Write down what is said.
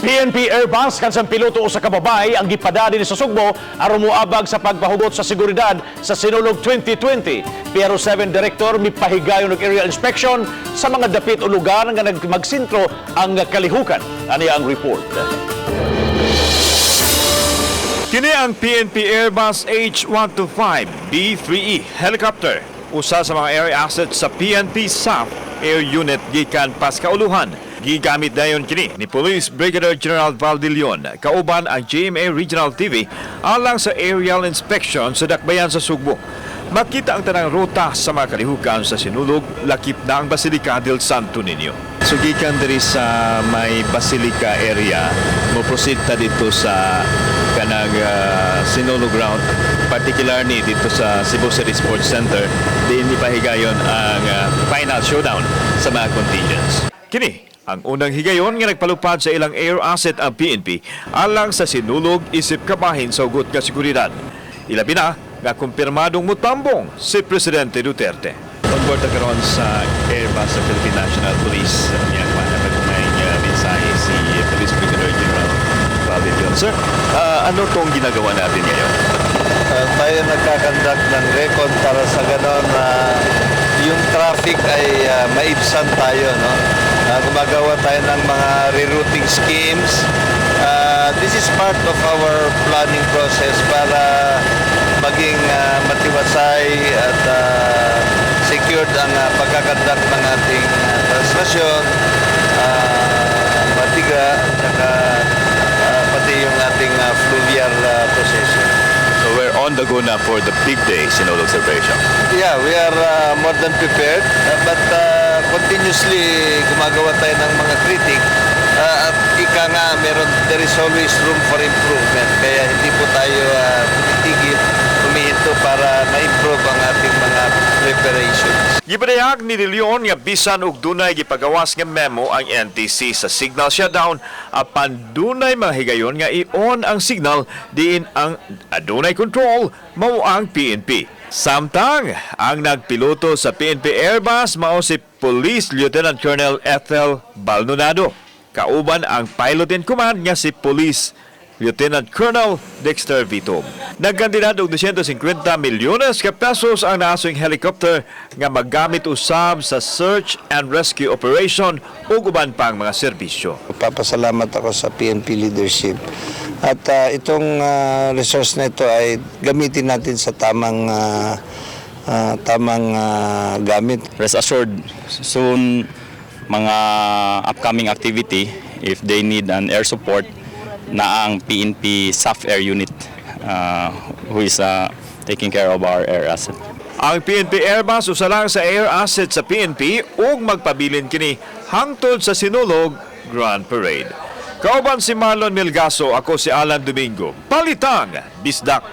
PNP Airbus kansang piloto sa kababay ang gipadali sa Sugbo aron moabag sa pagpahugot sa seguridad sa Sinulog 2020. PRO7 Director mipahigayon og area inspection sa mga dapit o lugar nga magsintro ang Kalihukan. Ani ang report. Kini ang PNP Airbus H125 B3E helicopter, usa sa mga area assets sa PNP SAF Air Unit gikan Paskauluhan. Gigamit dayon kini ni Police Brigadier General Valdilion kauban ang GMA Regional TV alang sa aerial inspection sa Dakbayan sa Sugbo. Makita ang tanang ruta sa mga kalihukan sa Sinulog, lakip na ang Basilica del Santo Niño. So gikan diri sa may Basilica area, mo proceed ta dito sa kanang Sinulog route, particularly dito sa Cebu City Sports Center, diin ipahigayon ang final showdown sa mga contingents. Kini ang unang higayon nga nagpalupad sa ilang air asset ang PNP alang sa Sinulog isip kabahin sa ugot nga seguridad. Ilabi na nga kumpirmadong mutambong si Presidente Duterte. On board na karon sa Airbus sa Philippine National Police, niyang manapagumay mensahe si Police Brigadier General Valdilion. Sir, ano tong ginagawa natin ngayon? Tayo nagkakandak ng record para sa ganon na yung traffic ay maibsan tayo, no? Gumagawa tayo ng mga rerouting schemes. This is part of our planning process para maging matiwasay at secured ang pagkakandak ng ating translasyon, matiga, at pati yung ating fluvial procession. So we're on the go na for the big day Sinulog celebration. Yeah, we are more than prepared, but continuously gumagawa tayo ng mga critic. At ika nga, there is always room for improvement. Kaya hindi po tayo tumitigil, humihinto para ma-improve ang ating mga preparations. Gipadayag ni De Leon nga bisan og dunay gipagawas nga memo ang NTC sa signal shutdown apan dunay mga higayon nga i-on ang signal diin ang adunay control mao ang PNP. Samtang ang nagpiloto sa PNP Airbus mao si Police Lieutenant Colonel Ethel Baldonado. Kauban ang pilot in command nga si Police Lieutenant Colonel Dexter Vitob. Nagkandidat og 250 milyones ka pesos ang nasong helicopter nga magamit usab sa search and rescue operation ug uban pang mga serbisyo. Papasalamat ako sa PNP leadership. At itong resource na ito ay gamitin natin sa tamang gamit. Rest assured, soon mga upcoming activity, if they need an air support, na ang PNP SAF Air Unit who is taking care of our air asset. Ang PNP Airbus usa lang sa air asset sa PNP ug magpabilin kini hangtod sa Sinulog Grand Parade. Kauban si Marlon Milgaso, ako si Alan Domingo. Balitang Bisdak.